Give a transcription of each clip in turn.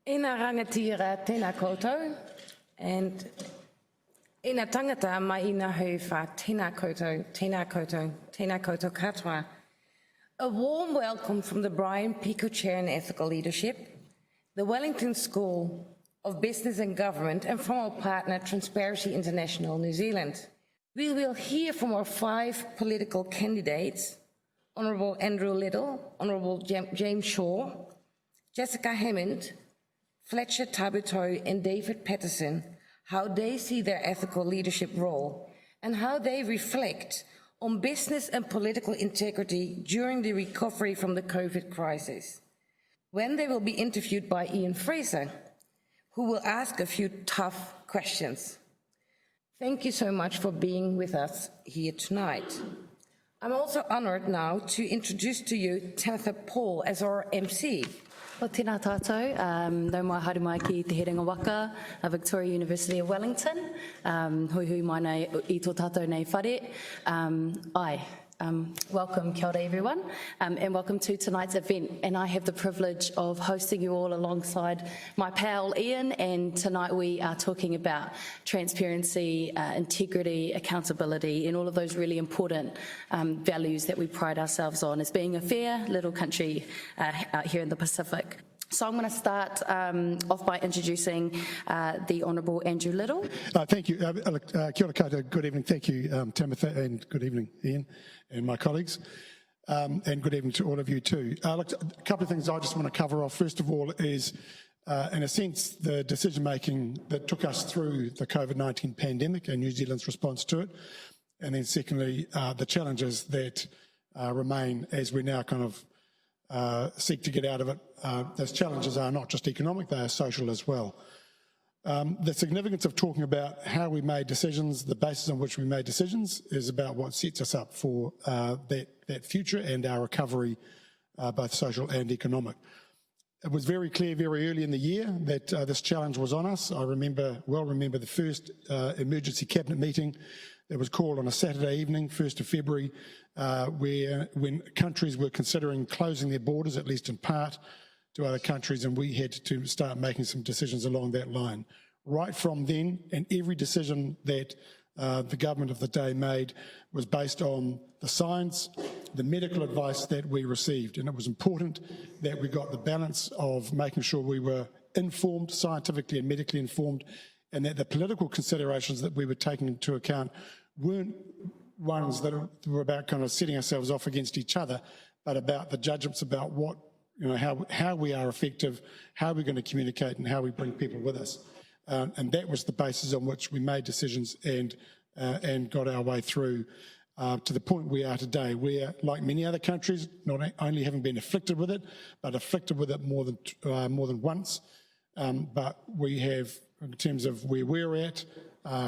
Ina rangatira tēnā koutou, and ina tangata mai ina hauwha tēnā koutou, tēnā koutou, tēnā koutou katoa. A warm welcome from the Brian Pico Chair in Ethical Leadership, the Wellington School of Business and Government, and from our partner Transparency International New Zealand. We will hear from our 5 political candidates, Honourable Andrew Little, Honourable James Shaw, Jessica Hammond, Fletcher Tabuto and David Patterson, how they see their ethical leadership role and how they reflect on business and political integrity during the recovery from the COVID crisis. When they will be interviewed by Ian Fraser, who will ask a few tough questions. Thank you so much for being with us here tonight. I'm also honoured now to introduce to you Tabitha Paul as our MC. O tēnā tātou, nau mai haere mai ki te Herenga Waka, Victoria University of Wellington. Hui mai nei I tō tātou nei whare. Welcome, kia ora everyone, and welcome to tonight's event. And I have the privilege of hosting you all alongside my pal Ian, and tonight we are talking about transparency, integrity, accountability, and all of those really important values that we pride ourselves on as being a fair little country out here in the Pacific. So I'm going to start off by introducing the Honourable Andrew Little. Thank you. Kia ora koutou. Good evening. Thank you, Tabitha, and good evening, Ian, and my colleagues. And good evening to all of you too. Look, a couple of things I just want to cover off. First of all is, in a sense, the decision-making that took us through the COVID-19 pandemic and New Zealand's response to it. And then secondly, the challenges that remain as we now kind of seek to get out of it. Those challenges are not just economic, they are social as well. The significance of talking about how we made decisions, the basis on which we made decisions, is about what sets us up for that future and our recovery, both social and economic. It was very clear very early in the year that this challenge was on us. I well remember the first emergency cabinet meeting that was called on a Saturday evening, 1st of February, when countries were considering closing their borders, at least in part, to other countries, and we had to start making some decisions along that line. Right from then, and every decision that the government of the day made was based on the science, the medical advice that we received, and it was important that we got the balance of making sure we were informed, scientifically and medically informed, and that the political considerations that we were taking into account weren't ones that were about kind of setting ourselves off against each other, but about the judgments about what, how we are effective, how we're going to communicate, and how we bring people with us. And that was the basis on which we made decisions and got our way through to the point we are today, where, like many other countries, not only haven't been afflicted with it, but afflicted with it more than once. But we have, in terms of where we're at,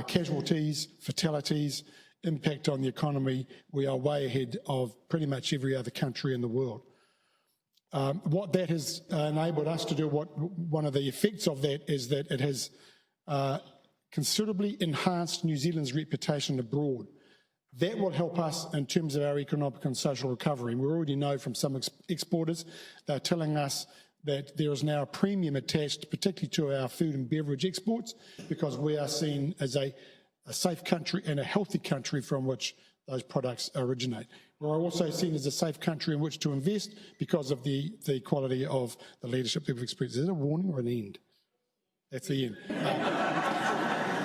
casualties, fatalities, impact on the economy, we are way ahead of pretty much every other country in the world. What that has enabled us to do, one of the effects of that is that it has considerably enhanced New Zealand's reputation abroad. That will help us in terms of our economic and social recovery. We already know from some exporters, they're telling us that there is now a premium attached, particularly to our food and beverage exports, because we are seen as a safe country and a healthy country from which those products originate. We're also seen as a safe country in which to invest because of the quality of the leadership that we've experienced. Is it a warning or an end? That's the end.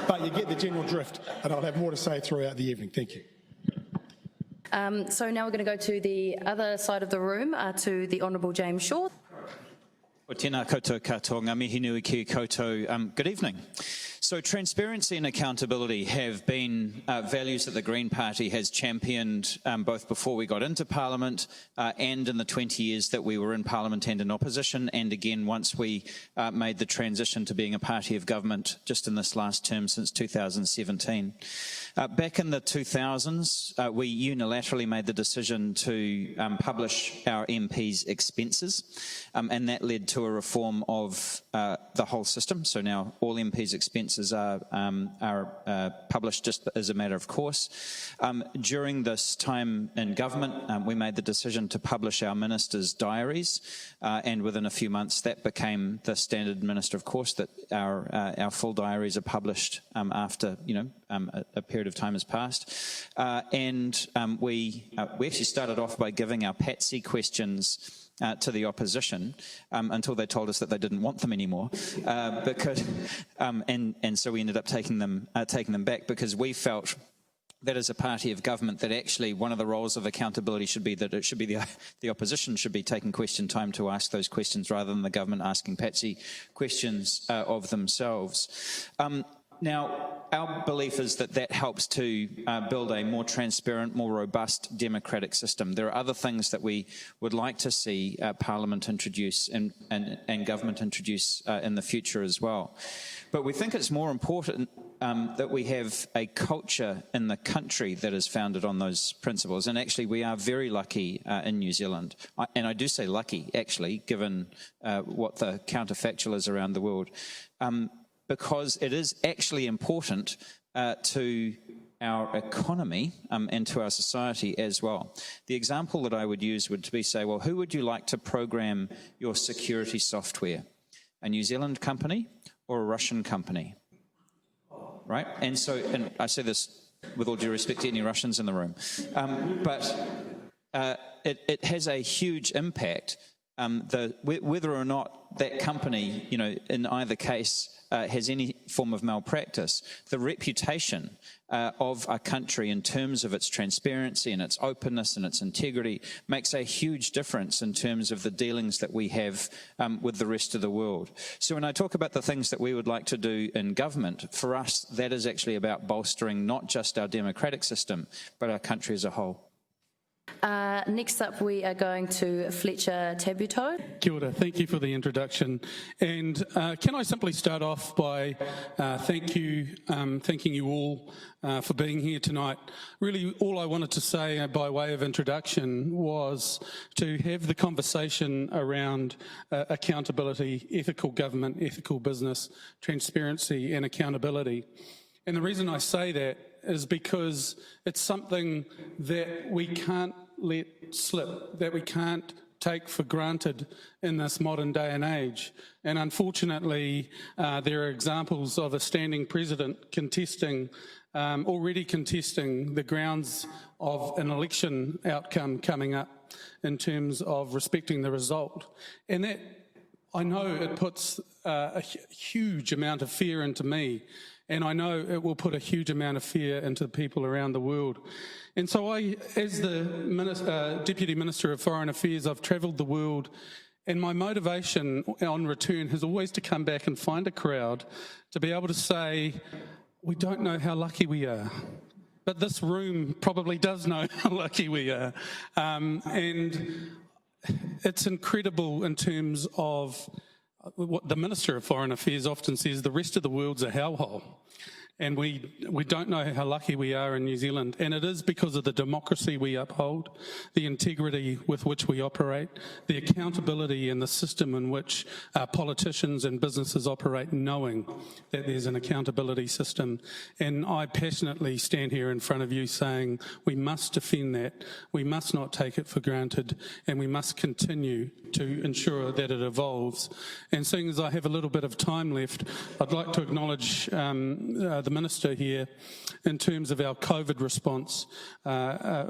But you get the general drift, and I'll have more to say throughout the evening. Thank you. So now we're going to go to the other side of the room, to the Honourable James Shaw. O tēnā koutou katoa, ngā mihi nui ki koutou. Good evening. So transparency and accountability have been values that the Green Party has championed both before we got into Parliament and in the 20 years that we were in Parliament and in opposition, and again once we made the transition to being a party of government just in this last term since 2017. Back in the 2000s, we unilaterally made the decision to publish our MPs' expenses, and that led to to a reform of the whole system. So now all MPs' expenses are published just as a matter of course. During this time in government, we made the decision to publish our ministers' diaries, and within a few months that became the standard minister of course, that our full diaries are published after a period of time has passed. We actually started off by giving our Patsy questions to the opposition until they told us that they didn't want them anymore, and so we ended up taking them back, because we felt that as a party of government that actually one of the roles of accountability should be that it should be the opposition should be taking question time to ask those questions rather than the government asking Patsy questions of themselves. Now, our belief is that helps to build a more transparent, more robust democratic system. There are other things that we would like to see Parliament introduce and government introduce in the future as well. But we think it's more important that we have a culture in the country that is founded on those principles. And actually, we are very lucky in New Zealand. And I do say lucky, actually, given what the counterfactual is around the world. Because it is actually important to our economy and to our society as well. The example that I would use would be say, well, who would you like to program your security software? A New Zealand company or a Russian company? Right? And I say this with all due respect to any Russians in the room, but it has a huge impact. Whether or not that company, in either case, has any form of malpractice, the reputation of a country in terms of its transparency and its openness and its integrity makes a huge difference in terms of the dealings that we have with the rest of the world. So when I talk about the things that we would like to do in government, for us, that is actually about bolstering not just our democratic system, but our country as a whole. Next up, we are going to Fletcher Tabuto. Kia ora, thank you for the introduction. And can I simply start off by thanking you all for being here tonight. Really, all I wanted to say by way of introduction was to have the conversation around accountability, ethical government, ethical business, transparency and accountability. And the reason I say that is because it's something that we can't let slip, that we can't take for granted in this modern day and age. And unfortunately, there are examples of a standing president already contesting the grounds of an election outcome coming up in terms of respecting the result. And that, I know it puts a huge amount of fear into me, and I know it will put a huge amount of fear into the people around the world. And so I, as the Deputy Minister of Foreign Affairs, I've travelled the world, and my motivation on return has always to come back and find a crowd to be able to say, we don't know how lucky we are. But this room probably does know how lucky we are. And it's incredible in terms of what the Minister of Foreign Affairs often says, the rest of the world's a hellhole. And we don't know how lucky we are in New Zealand. And it is because of the democracy we uphold, the integrity with which we operate, the accountability and the system in which politicians and businesses operate, knowing that there's an accountability system. And I passionately stand here in front of you saying we must defend that, we must not take it for granted, and we must continue to ensure that it evolves. And seeing as I have a little bit of time left, I'd like to acknowledge the Minister here in terms of our COVID response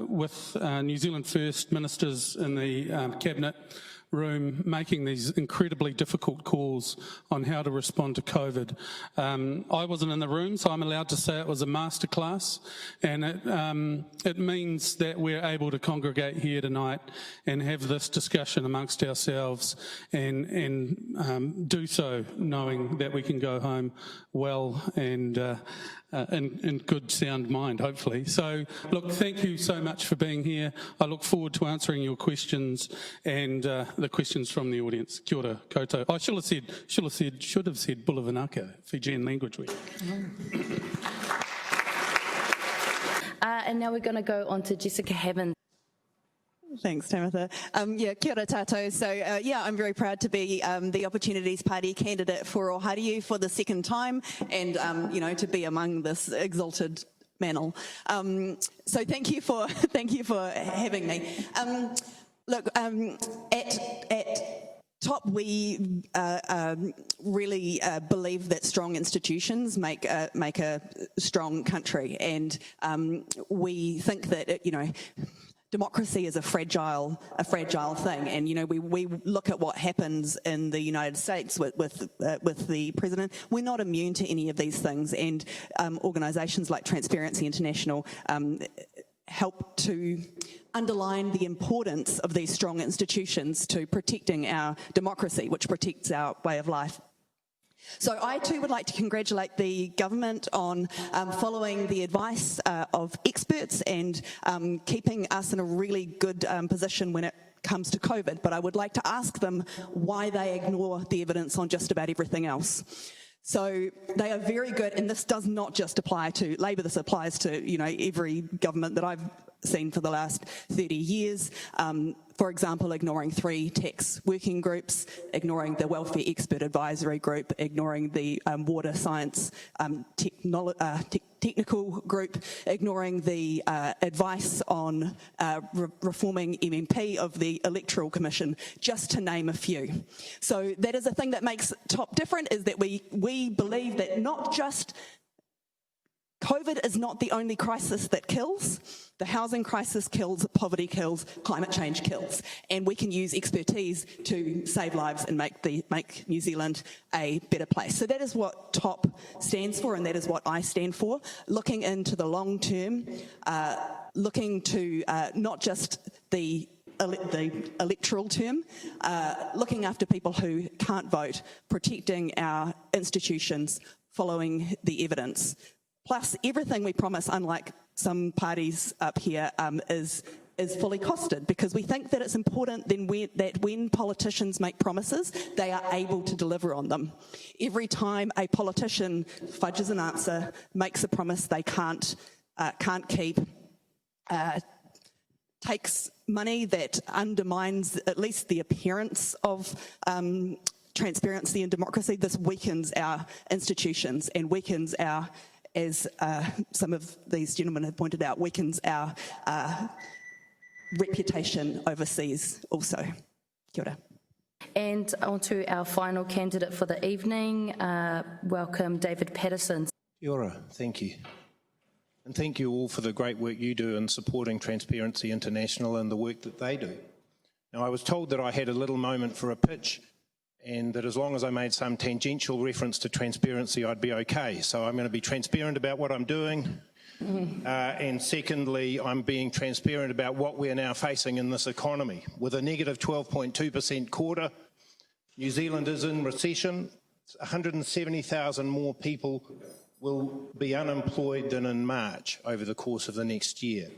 with New Zealand First ministers in the Cabinet room making these incredibly difficult calls on how to respond to COVID. I wasn't in the room, so I'm allowed to say it was a masterclass, and it means that we're able to congregate here tonight and have this discussion amongst ourselves and do so knowing that we can go home well and in good sound mind, hopefully. So look, thank you so much for being here. I look forward to answering your questions and the questions from the audience. Kia ora koutou. I should have said Bula Vinaka, Fijian language week. And now we're going to go on to Jessica Havens. Thanks, Tamitha. Kia ora tātou. So, I'm very proud to be the Opportunities Party candidate for Ohariu for the second time and, to be among this exalted panel. So thank you for having me. At TOP, we really believe that strong institutions make a strong country, and we think that democracy is a fragile thing, and we look at what happens in the United States with the president. We're not immune to any of these things, and organisations like Transparency International help to underline the importance of these strong institutions to protecting our democracy, which protects our way of life. So I too would like to congratulate the government on following the advice of experts and keeping us in a really good position when it comes to COVID, but I would like to ask them why they ignore the evidence on just about everything else. So they are very good, and this does not just apply to Labor, this applies to every government that I've seen for the last 30 years. For example, ignoring 3 tax working groups, ignoring the Welfare Expert Advisory Group, ignoring the Water Science Technical Group, ignoring the advice on reforming MMP of the Electoral Commission, just to name a few. So that is a thing that makes TOP different, is that we believe that not just COVID is not the only crisis that kills. The housing crisis kills, poverty kills, climate change kills, and we can use expertise to save lives and make New Zealand a better place. So that is what TOP stands for, and that is what I stand for, looking into the long term, looking to not just the electoral term, looking after people who can't vote, protecting our institutions, following the evidence. Plus, everything we promise, unlike some parties up here, is fully costed, because we think that it's important that when politicians make promises, they are able to deliver on them. Every time a politician fudges an answer, makes a promise they can't keep, takes money that undermines at least the appearance of transparency and democracy, this weakens our institutions and weakens our, as some of these gentlemen have pointed out, weakens our reputation overseas also. Kia ora. And on to our final candidate for the evening. Welcome, David Patterson. Kia ora, thank you. And thank you all for the great work you do in supporting Transparency International and the work that they do. Now, I was told that I had a little moment for a pitch, and that as long as I made some tangential reference to transparency, I'd be okay. So I'm going to be transparent about what I'm doing. And secondly, I'm being transparent about what we're now facing in this economy. With a negative 12.2% quarter, New Zealand is in recession. 170,000 more people will be unemployed than in March over the course of the next year.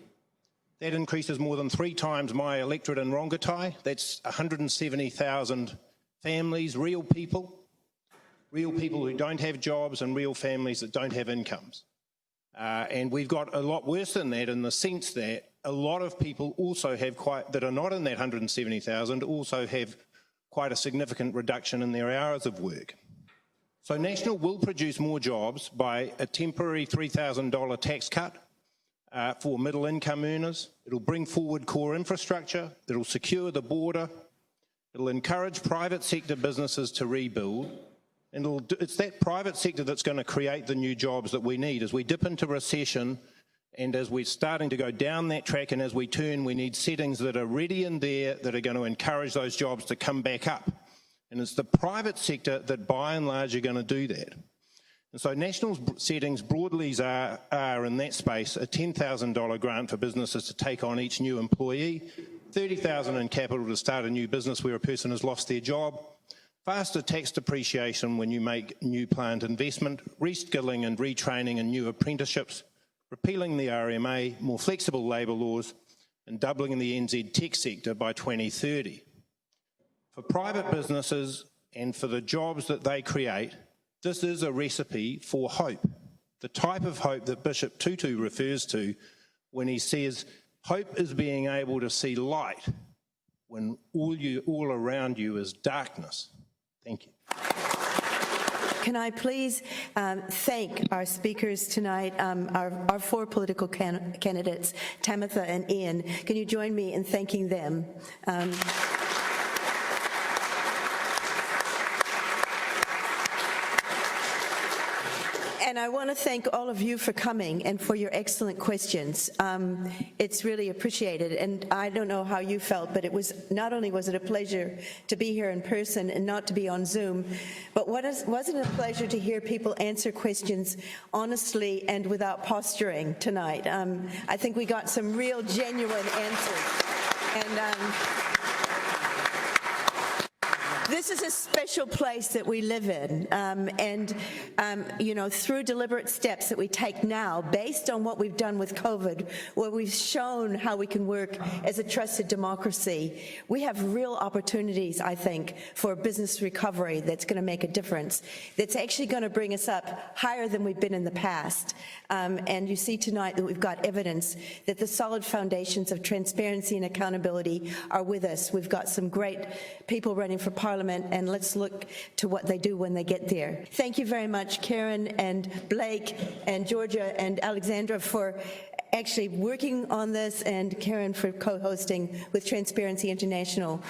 That increase is more than 3 times my electorate in Rongotai. That's 170,000 families, real people who don't have jobs, and real families that don't have incomes. And we've got a lot worse than that, in the sense that a lot of people also have that are not in that 170,000 also have quite a significant reduction in their hours of work. So National will produce more jobs by a temporary $3,000 tax cut for middle income earners. It'll bring forward core infrastructure, it'll secure the border, it'll encourage private sector businesses to rebuild, and it's that private sector that's going to create the new jobs that we need. As we dip into recession, and as we're starting to go down that track, and as we turn, we need settings that are ready and there that are going to encourage those jobs to come back up. And it's the private sector that by and large are going to do that. And so National's settings broadly are in that space a $10,000 grant for businesses to take on each new employee, $30,000 in capital to start a new business where a person has lost their job, faster tax depreciation when you make new plant investment, reskilling and retraining and new apprenticeships, repealing the RMA, more flexible labour laws, and doubling the NZ tech sector by 2030. For private businesses and for the jobs that they create, this is a recipe for hope, the type of hope that Bishop Tutu refers to when he says Hope is being able to see light when all around you is darkness. Thank you. Can I please thank our speakers tonight, our four political candidates, Tamitha and Ian. Can you join me in thanking them? And I want to thank all of you for coming and for your excellent questions. It's really appreciated. And I don't know how you felt, but it was not only was it a pleasure to be here in person and not to be on Zoom, but wasn't it a pleasure to hear people answer questions honestly and without posturing tonight? I think we got some real genuine answers. And this is a special place that we live in, you know, through deliberate steps that we take now, based on what we've done with COVID, where we've shown how we can work as a trusted democracy, we have real opportunities, I think, for business recovery that's going to make a difference, that's actually going to bring us up higher than we've been in the past. And you see tonight that we've got evidence that the solid foundations of transparency and accountability are with us. We've got some great people running for Parliament, and let's look to what they do when they get there. Thank you very much, Karen and Blake and Georgia and Alexandra, for actually working on this, and Karen for co-hosting with Transparency International.